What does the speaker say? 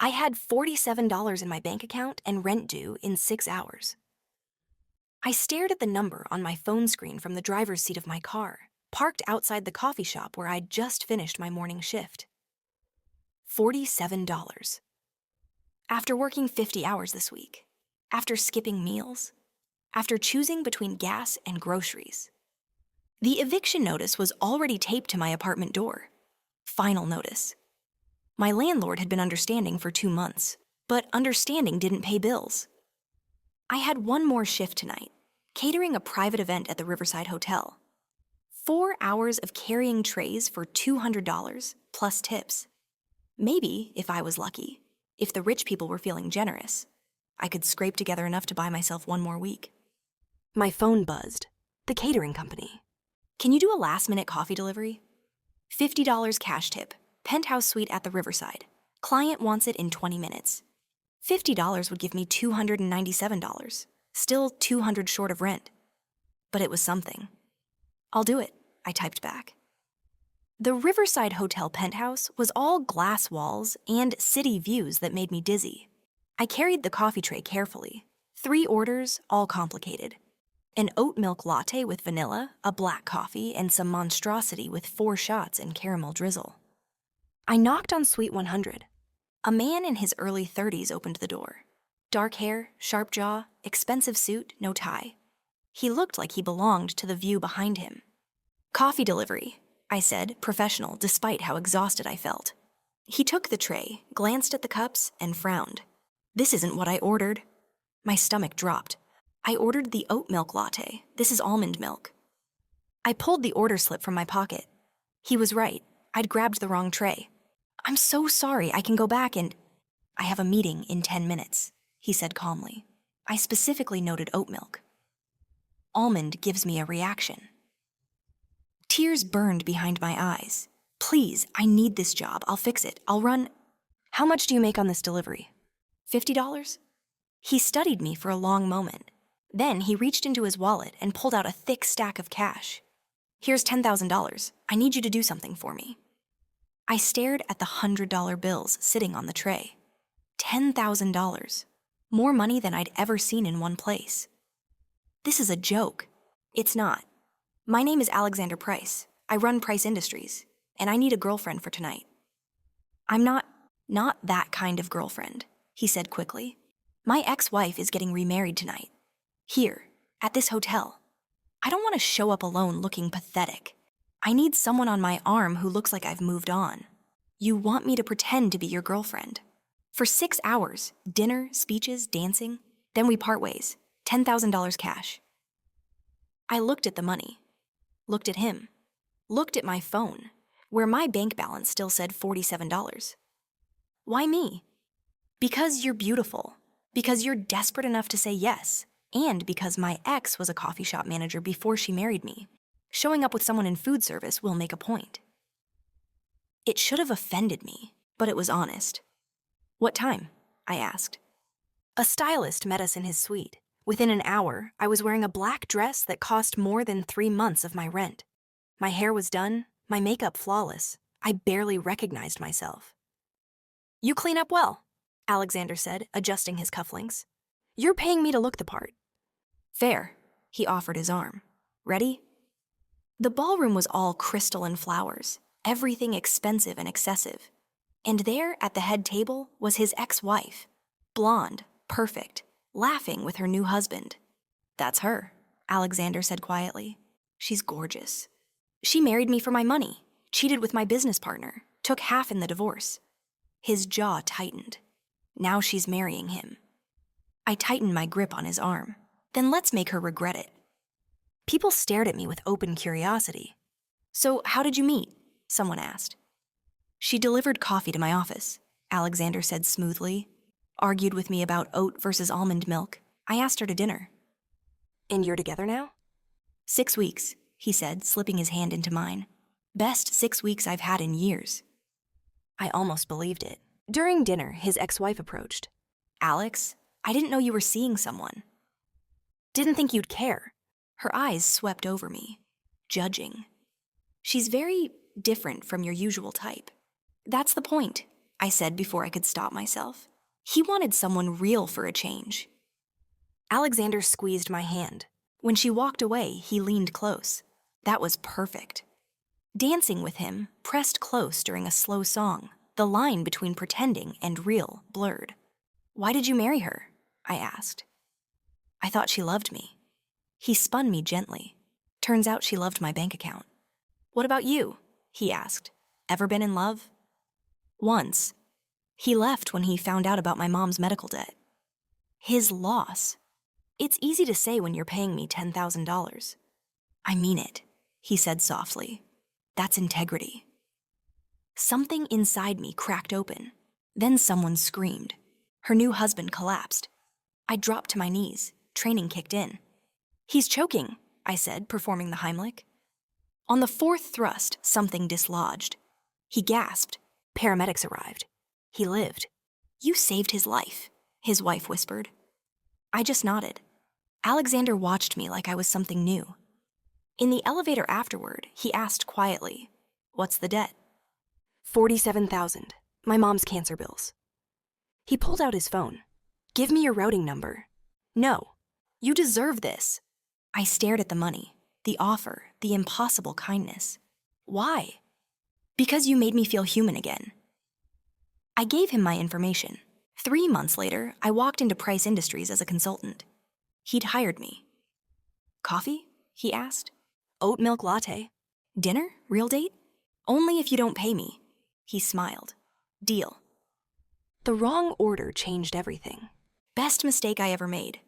I had $47 in my bank account and rent due in 6 hours. I stared at the number on my phone screen from the driver's seat of my car, parked outside the coffee shop where I'd just finished my morning shift. $47. After working 50 hours this week, after skipping meals, after choosing between gas and groceries. The eviction notice was already taped to my apartment door. Final notice. My landlord had been understanding for 2 months, but understanding didn't pay bills. I had one more shift tonight, catering a private event at the Riverside Hotel. 4 hours of carrying trays for $200 plus tips. Maybe, if I was lucky, if the rich people were feeling generous, I could scrape together enough to buy myself one more week. My phone buzzed. The catering company. Can you do a last-minute coffee delivery? $50 cash tip, penthouse suite at the Riverside. Client wants it in 20 minutes. $50 would give me $297, still $200 short of rent. But it was something. I'll do it, I typed back. The Riverside Hotel penthouse was all glass walls and city views that made me dizzy. I carried the coffee tray carefully. 3 orders, all complicated. An oat milk latte with vanilla, a black coffee, and some monstrosity with 4 shots and caramel drizzle. I knocked on suite 100. A man in his early 30s opened the door. Dark hair, sharp jaw, expensive suit, no tie. He looked like he belonged to the view behind him. Coffee delivery, I said, professional despite how exhausted I felt. He took the tray, glanced at the cups, and frowned. This isn't what I ordered. My stomach dropped. I ordered the oat milk latte. This is almond milk. I pulled the order slip from my pocket. He was right. I'd grabbed the wrong tray. I'm so sorry. I can go back and... I have a meeting in 10 minutes, he said calmly. I specifically noted oat milk. Almond gives me a reaction. Tears burned behind my eyes. Please, I need this job. I'll fix it. I'll run... How much do you make on this delivery? $50? He studied me for a long moment. Then he reached into his wallet and pulled out a thick stack of cash. Here's $10,000. I need you to do something for me. I stared at the $100 bills sitting on the tray. $10,000. More money than I'd ever seen in one place. This is a joke. It's not. My name is Alexander Price. I run Price Industries, and I need a girlfriend for tonight. I'm not that kind of girlfriend, he said quickly. My ex-wife is getting remarried tonight. Here, at this hotel. I don't want to show up alone looking pathetic. I need someone on my arm who looks like I've moved on. You want me to pretend to be your girlfriend. For 6 hours, dinner, speeches, dancing, then we part ways. $10,000 cash. I looked at the money. Looked at him. Looked at my phone, where my bank balance still said $47. Why me? Because you're beautiful. Because you're desperate enough to say yes. And because my ex was a coffee shop manager before she married me. Showing up with someone in food service will make a point. It should have offended me, but it was honest. What time? I asked. A stylist met us in his suite. Within an hour, I was wearing a black dress that cost more than 3 months of my rent. My hair was done, my makeup flawless. I barely recognized myself. You clean up well, Alexander said, adjusting his cufflinks. You're paying me to look the part. Fair, he offered his arm. Ready? The ballroom was all crystal and flowers, everything expensive and excessive. And there, at the head table, was his ex-wife. Blonde, perfect, laughing with her new husband. That's her, Alexander said quietly. She's gorgeous. She married me for my money, cheated with my business partner, took half in the divorce. His jaw tightened. Now she's marrying him. I tightened my grip on his arm. Then let's make her regret it. People stared at me with open curiosity. So how did you meet? Someone asked. She delivered coffee to my office, Alexander said smoothly. Argued with me about oat versus almond milk. I asked her to dinner. And you're together now? 6 weeks, he said, slipping his hand into mine. Best 6 weeks I've had in years. I almost believed it. During dinner, his ex-wife approached. Alex, I didn't know you were seeing someone. Didn't think you'd care. Her eyes swept over me, judging. She's very different from your usual type. That's the point. I said before I could stop myself. He wanted someone real for a change. Alexander squeezed my hand. When she walked away, he leaned close. That was perfect. Dancing with him, pressed close during a slow song, the line between pretending and real blurred. "Why did you marry her?" I asked. "I thought she loved me." He spun me gently. "Turns out she loved my bank account." "What about you?" he asked. "Ever been in love?" "Once. He left when he found out about my mom's medical debt." His loss. It's easy to say when you're paying me $10,000. "I mean it," he said softly. "That's integrity." Something inside me cracked open. Then someone screamed. Her new husband collapsed. I dropped to my knees. Training kicked in. "He's choking," I said, performing the Heimlich. On the fourth thrust, something dislodged. He gasped. Paramedics arrived. He lived. "You saved his life," his wife whispered. I just nodded. Alexander watched me like I was something new. In the elevator afterward, he asked quietly, "What's the debt?" $47,000. My mom's cancer bills. He pulled out his phone. "Give me your routing number." "No. You deserve this." I stared at the money, the offer, the impossible kindness. "Why?" "Because you made me feel human again." I gave him my information. 3 months later, I walked into Price Industries as a consultant. He'd hired me. "Coffee?" he asked. "Oat milk latte." "Dinner? Real date?" "Only if you don't pay me." He smiled. "Deal." The wrong order changed everything. Best mistake I ever made.